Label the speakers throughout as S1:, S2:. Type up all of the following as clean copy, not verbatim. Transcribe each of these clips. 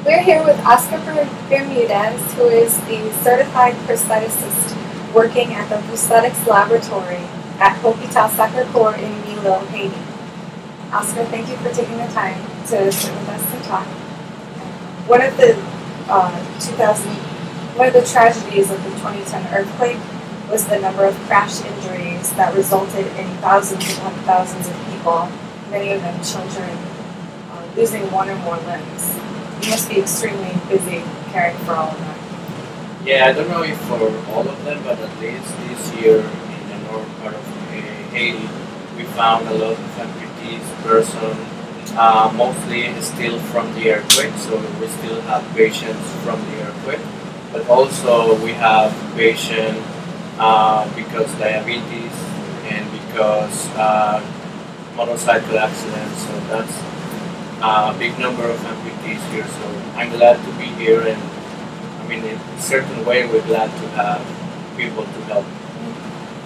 S1: We're here with Oscar Bermudez, who is the certified prosthetist working at the Prosthetics Laboratory at Hôpital Sacré Coeur in Milot, Haiti. Oscar, thank you for taking the time to sit with us and talk. One of the 2000, one of the tragedies of the 2010 earthquake was the number of crash injuries that resulted in thousands upon thousands of people, many of them children, losing one or more limbs. You must be extremely busy caring for all of them.
S2: Yeah, I don't know if for all of them, but at least this year in the north part of Haiti, we found a lot of amputees person, mostly still from the earthquake, so we still have patients from the earthquake, but also we have patients because diabetes and because motorcycle accidents, so that's a big number of amputees here, so I'm glad to be here, and I mean, in a certain way, we're glad to have people to help.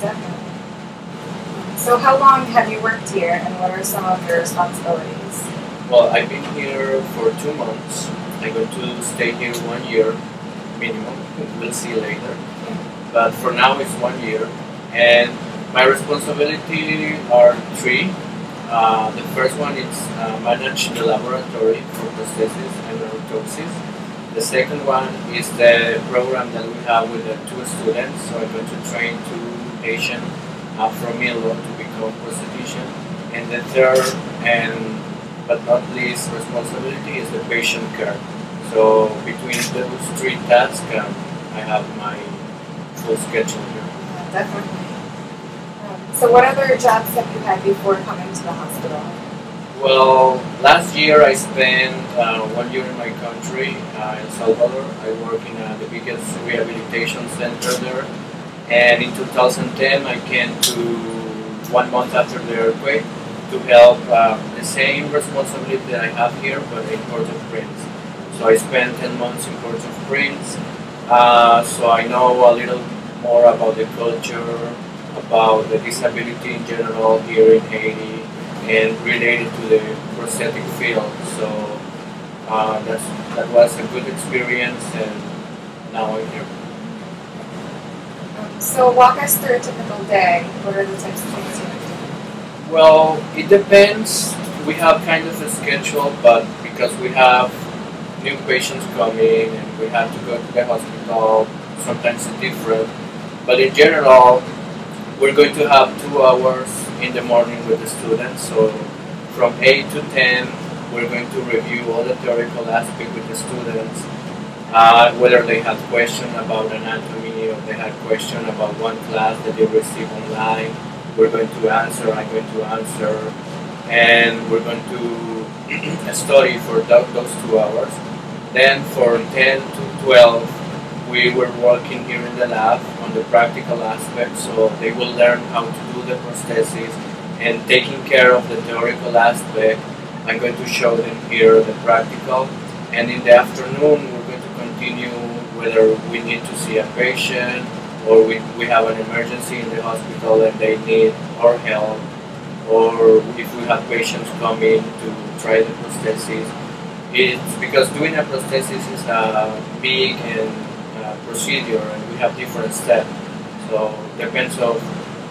S1: Definitely. So how long have you worked here, and what are some of your responsibilities?
S2: Well, I've been here for 2 months. I'm going to stay here 1 year minimum. We'll see later. But for now, it's 1 year. And my responsibility are three. The first one is manage the laboratory for prosthesis and orthosis. The second one is the program that we have with the 2 students. So I'm going to train 2 Haitians from Milot to become prosthetician. And the third, but not least, responsibility is the patient care. So between those 3 tasks, I have my full schedule here.
S1: Yeah, definitely. So what other jobs have you had before coming to the hospital?
S2: Well, last year I spent 1 year in my country, El Salvador. I work in the biggest rehabilitation center there. And in 2010 I came to 1 month after the earthquake to help the same responsibility that I have here, but in Port-au-Prince. So I spent 10 months in Port-au-Prince. So I know a little more about the culture, about the disability in general here in Haiti, and related to the prosthetic field. So that was a good experience, and now I'm here.
S1: So walk us through a typical day. What are the types of things you do?
S2: Well, it depends. We have kind of a schedule, but because we have new patients coming and we have to go to the hospital, sometimes it's different. But in general, we're going to have 2 hours in the morning with the students. So from 8 to 10, we're going to review all the theoretical aspects with the students. Whether they had questions about anatomy or they had questions about one class that they received online, we're going to answer, I'm going to answer, and we're going to study for those 2 hours. Then for 10 to 12, we were working here in the lab on the practical aspects, so they will learn how to do the prosthesis and taking care of the theoretical aspect. I'm going to show them here the practical, and in the afternoon we're going to continue whether we need to see a patient or we have an emergency in the hospital and they need our help, or if we have patients coming to try the prosthesis. It's because doing a prosthesis is a big procedure, and we have different steps. So depends on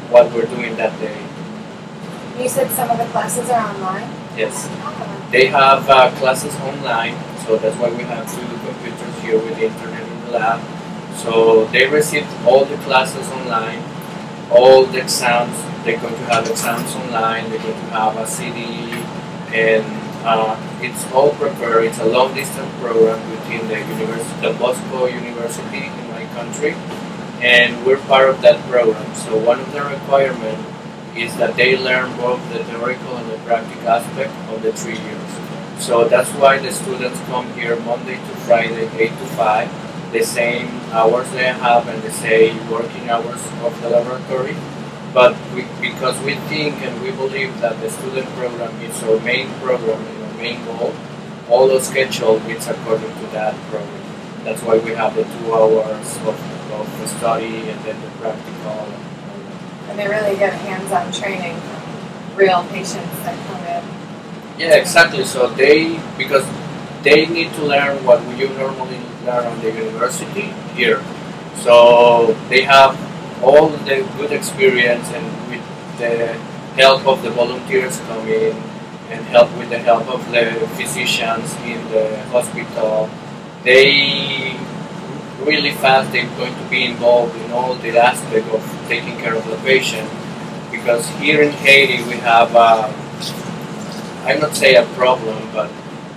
S2: what we're doing that day.
S1: You said some of the classes are online?
S2: Yes. They have classes online, so that's why we have 2 computers here with the internet in the lab. So they receive all the classes online, all the exams. They're going to have exams online, they're going to have a CD, and it's all prepared. It's a long distance program between the Bosco University in my country, and we're part of that program. So one of the requirements is that they learn both the theoretical and the practical aspect of the 3 years. So that's why the students come here Monday to Friday, 8 to 5, the same hours they have and the same working hours of the laboratory. But because we think and we believe that the student program is our main program and our main goal, all the schedule is according to that program. That's why we have the 2 hours of study and then the practical.
S1: And they really get hands-on training from real patients that come in.
S2: Yeah, exactly. So because they need to learn what you normally learn on the university here. So they have all the good experience, and with the help of the volunteers coming and help with the help of the physicians in the hospital, they really fast they're going to be involved in all the aspect of taking care of the patient. Because here in Haiti we have I not say a problem, but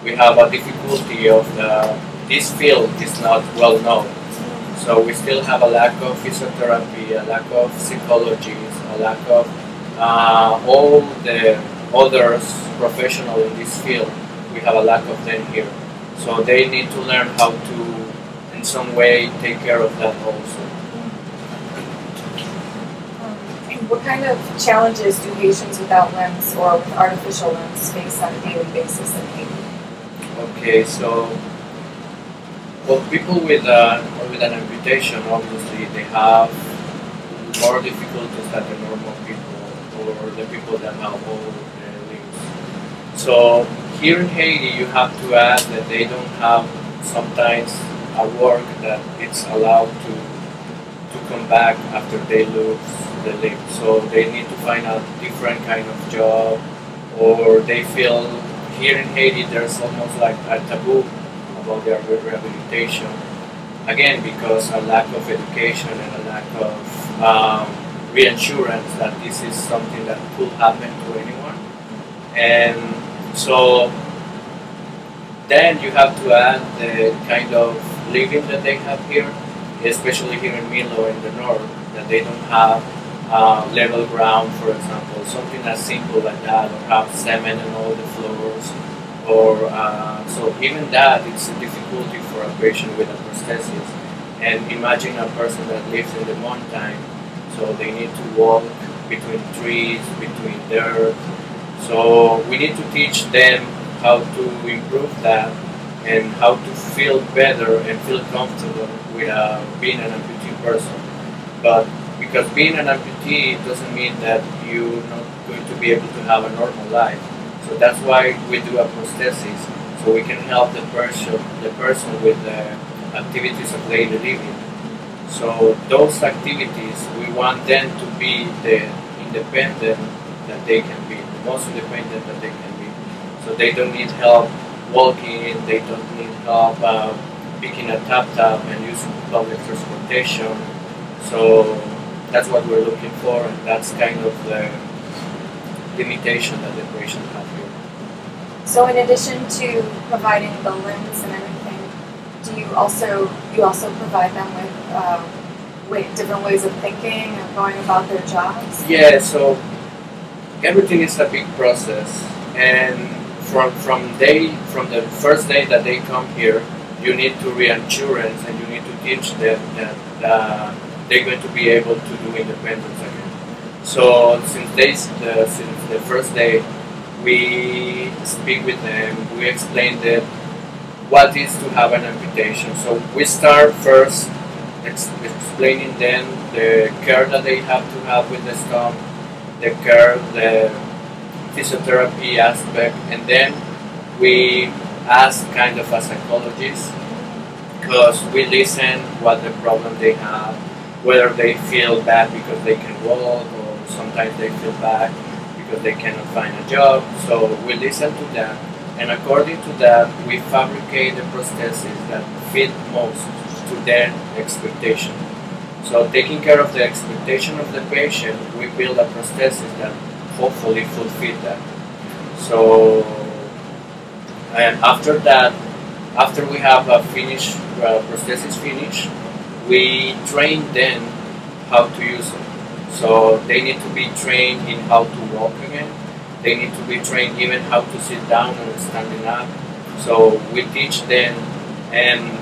S2: we have a difficulty of this field is not well known. So we still have a lack of physiotherapy, a lack of psychologists, a lack of all the others professionals in this field. We have a lack of them here. So they need to learn how to, in some way, take care of that also.
S1: And what kind of challenges do patients without limbs or with artificial limbs face on a daily basis in Haiti?
S2: Okay, so well, people with an amputation, obviously, they have more difficulties than the normal people or the people that have all limbs. So here in Haiti, you have to add that they don't have sometimes a work that it's allowed to come back after they lose the limb. So they need to find a different kind of job, or they feel here in Haiti there's almost like a taboo about their rehabilitation. Again, because a lack of education and a lack of reassurance that this is something that could happen to anyone. And so then you have to add the kind of living that they have here, especially here in Milot in the north, that they don't have level ground, for example, something as simple like that, or have cement on all the floors, or so even that it's a difficulty for a patient with a prosthesis. And imagine a person that lives in the mountain, so they need to walk between trees, between dirt. So we need to teach them how to improve that and how to feel better and feel comfortable with being an amputee person. But because being an amputee doesn't mean that you're not going to be able to have a normal life. So that's why we do a prosthesis, so we can help the person with the activities of daily living. So those activities, we want them to be the independent that they can be, the most independent that they can be. So they don't need help walking, they don't need help picking a tap and using public transportation. So that's what we're looking for, and that's kind of the limitation that the patient have here.
S1: So in addition to providing the limbs and everything, do you also provide them with different ways of thinking and going about their jobs?
S2: Yeah, so everything is a big process, and from the first day that they come here, you need to reassurance and you need to teach them that they're going to be able to do independence again. So since the first day, we speak with them, we explain them what is to have an amputation. So we start first explaining them the care that they have to have with the stump, the care, the physiotherapy aspect, and then we ask kind of a psychologist, because we listen what the problem they have, whether they feel bad because they can walk, or sometimes they feel bad because they cannot find a job. So we listen to them, and according to that, we fabricate the prosthesis that fit most to their expectation. So taking care of the expectation of the patient, we build a prosthesis that hopefully fulfill that. So, and after that, after we have a finished prosthesis finished, we train them how to use it. So they need to be trained in how to walk again. They need to be trained even how to sit down and standing up. So we teach them, and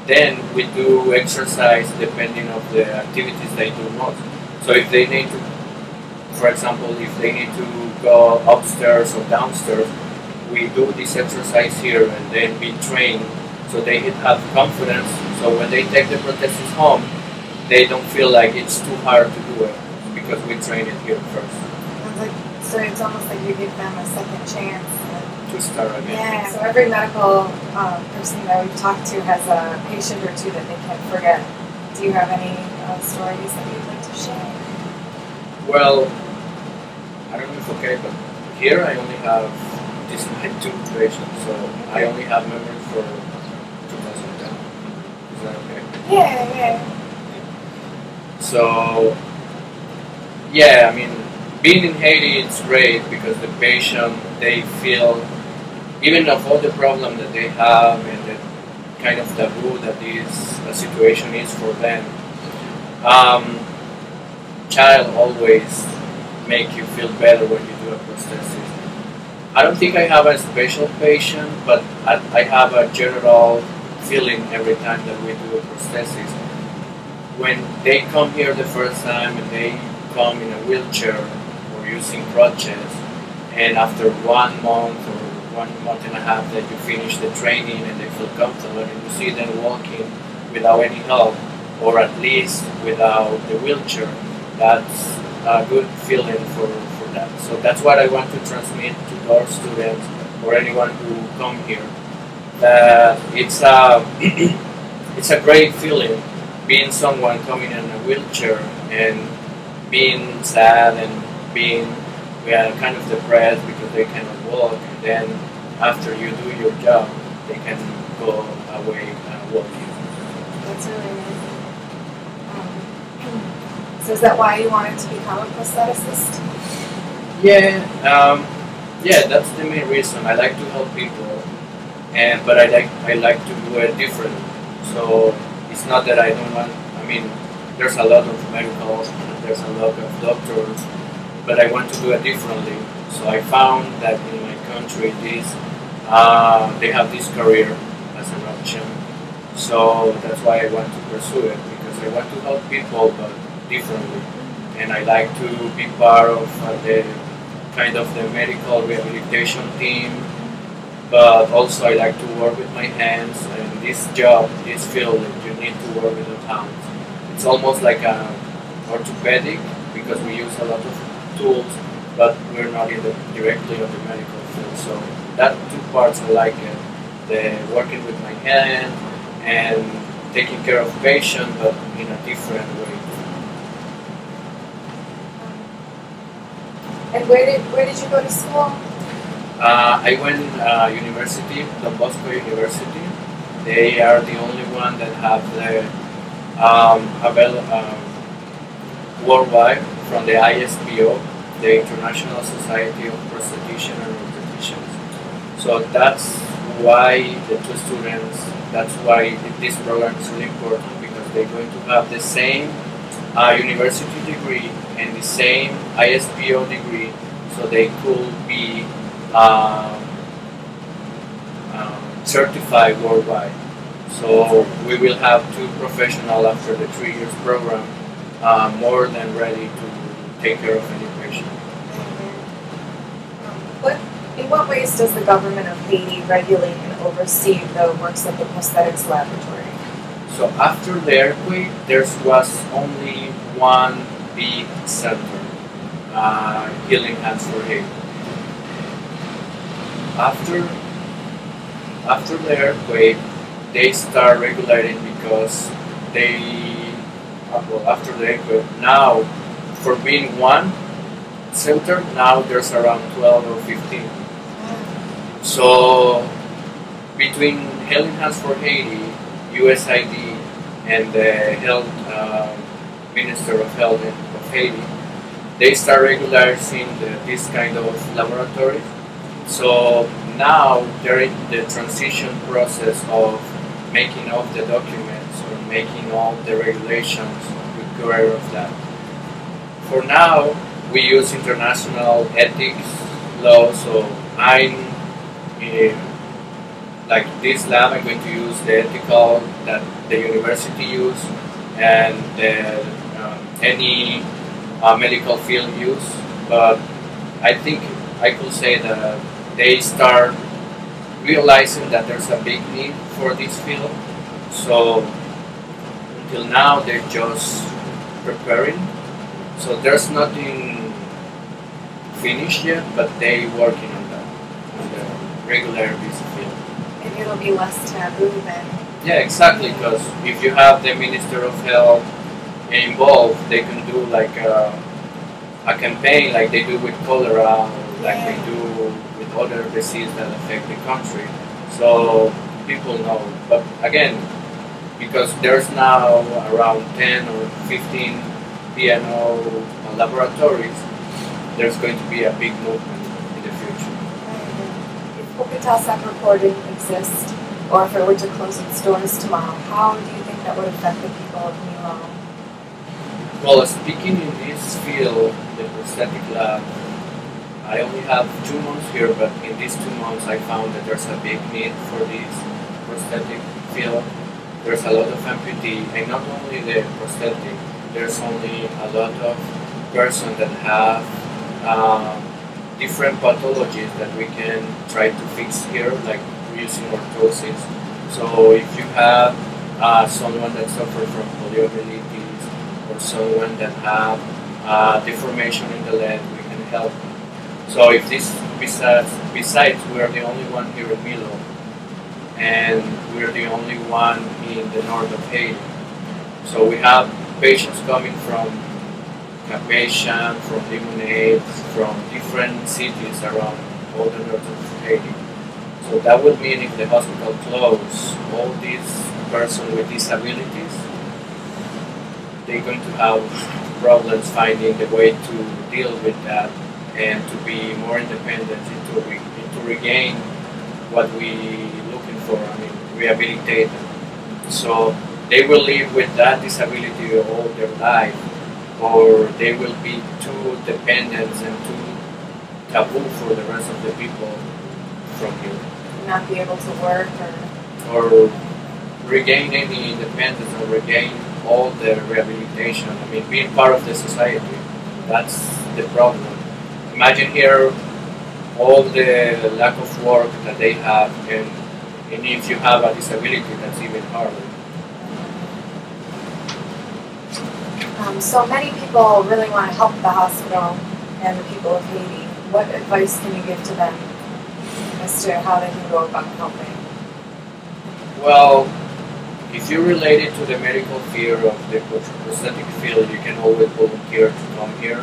S2: then we do exercise depending on the activities they do most. So if they need to, for example, if they need to go upstairs or downstairs, we do this exercise here and then be trained so they have confidence. So when they take the prosthesis home, they don't feel like it's too hard to do it, because we train it here first.
S1: So it's almost like you give them a second chance.
S2: to start again.
S1: Yeah, so every medical person that we've talked to has a patient or two that they can't forget. Do you have any stories that you'd like to share?
S2: Well, I don't know if okay, but here I only have this like 2 patients, so I only have memories for 2010. Is that okay?
S1: Yeah.
S2: So, yeah, I mean, being in Haiti, it's great because the patient, they feel, even of all the problem that they have and the kind of taboo that this situation is for them, child always make you feel better when you do a prosthesis. I don't think I have a special patient, but I have a general feeling every time that we do a prosthesis. When they come here the first time and they come in a wheelchair or using crutches, and after 1 month or 1 month and a half that you finish the training and they feel comfortable and you see them walking without any help or at least without the wheelchair, that's a good feeling for that. So that's what I want to transmit to our students or anyone who come here. That it's a it's a great feeling being someone coming in a wheelchair and being sad and being kind of depressed because they cannot walk, and then after you do your job, they can go away walking.
S1: That's really amazing. So is that why you wanted to become a prostheticist?
S2: Yeah, that's the main reason. I like to help people, but I like to do it different. So it's not that I don't want. I mean, there's a lot of medicals, there's a lot of doctors, but I want to do it differently. So I found that in my country, they have this career as an option. So that's why I want to pursue it, because I want to help people, but differently. And I like to be part of the kind of the medical rehabilitation team, but also I like to work with my hands. And this job, this field, you need to work with the hands. It's almost like a orthopedic, because we use a lot of tools, but we're not directly on the medical field. So that 2 parts I like it. The working with my hand and taking care of patients, but in a different way.
S1: And where did you go to school?
S2: I went university, Don Bosco University. They are the only one that have the worldwide from the ISPO, the International Society of Prostheticians and Orthoticians. So that's why the 2 students, that's why this program is really important, because they're going to have the same university degree and the same ISPO degree, so they could be certified worldwide. So we will have 2 professionals after the 3 years program, more than ready to take care of any patient.
S1: In what ways does the government of Haiti regulate and oversee the works of the Prosthetics Laboratory?
S2: So after the earthquake, there was only one big center, Healing Hands for Haiti. After the earthquake, they start regulating because after the earthquake, now for being one center, now there's around 12 or 15. So between Healing Hands for Haiti, USAID, and the Health Minister of Health of Haiti, they start regularizing this kind of laboratories. So now they're in the transition process of making all the documents or making all the regulations required of that. For now, we use international ethics law, so like this lab, I'm going to use the ethical that the university use and any medical field use. But I think I could say that they start realizing that there's a big need for this field. So until now, they're just preparing. So there's nothing finished yet, but they're working on that. regular busy field.
S1: And it'll be less taboo than.
S2: Yeah, exactly. Because if you have the Minister of Health involved, they can do like a campaign, like they do with cholera, or like they do with other diseases that affect the country. So people know. But again, because there's now around 10 or 15 PNO laboratories, there's going to be a big movement in the future.
S1: If Hôpital Sacré Coeur didn't exist, or if it were to close its doors tomorrow, how do you think that would affect the people of Milot?
S2: Well, speaking in this field, the prosthetic lab, I only have 2 months here, but in these 2 months I found that there's a big need for this prosthetic field. There's a lot of amputee, and not only the prosthetic, there's only a lot of persons that have different pathologies that we can try to fix here, like using orthosis. So if you have someone that suffers from poliomyelitis, or someone that have deformation in the leg, we can help them. So if this, besides we are the only one here in Milot, and we're the only one in the north of Haiti. So we have patients coming from Cap-Haïtien, from Limonade, from different cities around all the north of Haiti. So that would mean if the hospital closed, all these persons with disabilities, they're going to have problems finding the way to deal with that and to be more independent and to regain what we looking for, I mean, rehabilitate them. So they will live with that disability all their life, or they will be too dependent and too taboo for the rest of the people from here.
S1: Not be able to work
S2: or regain any independence or regain all the rehabilitation. I mean, being part of the society, that's the problem. Imagine here all the lack of work that they have, and if you have a disability, that's even harder.
S1: So many people really want to help the hospital and the people of Haiti. What advice can you give to them as to how they can go about helping?
S2: Well, if you're related to the medical field of the prosthetic field, you can always volunteer to come here.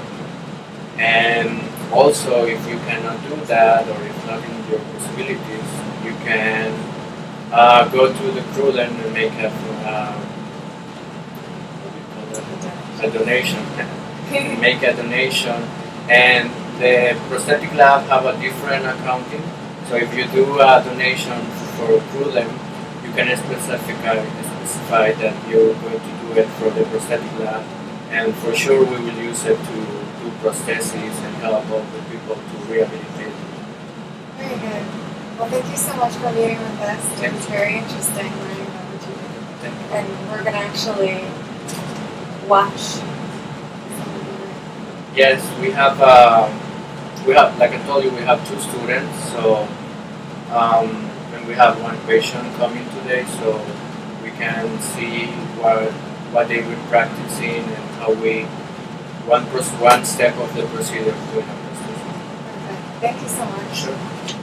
S2: And also, if you cannot do that, or if not in your possibilities, you can go to the crew and make a donation. Make a donation, and the Prosthetic Lab have a different accounting. So if you do a donation for Crudem, you can specify that you're going to do it for the Prosthetic Lab, and for sure we will use it to do prostheses and help all the people to rehabilitate.
S1: Very good. Well, thank you so much for meeting with us. It was very interesting learning about what you do. And we're going to actually watch.
S2: Yes, we have, like I told you, we have 2 students, so, and we have 1 patient coming today, so we can see what they were practicing and how we, one step of the procedure to have.
S1: Perfect. Thank you so much.
S2: Sure.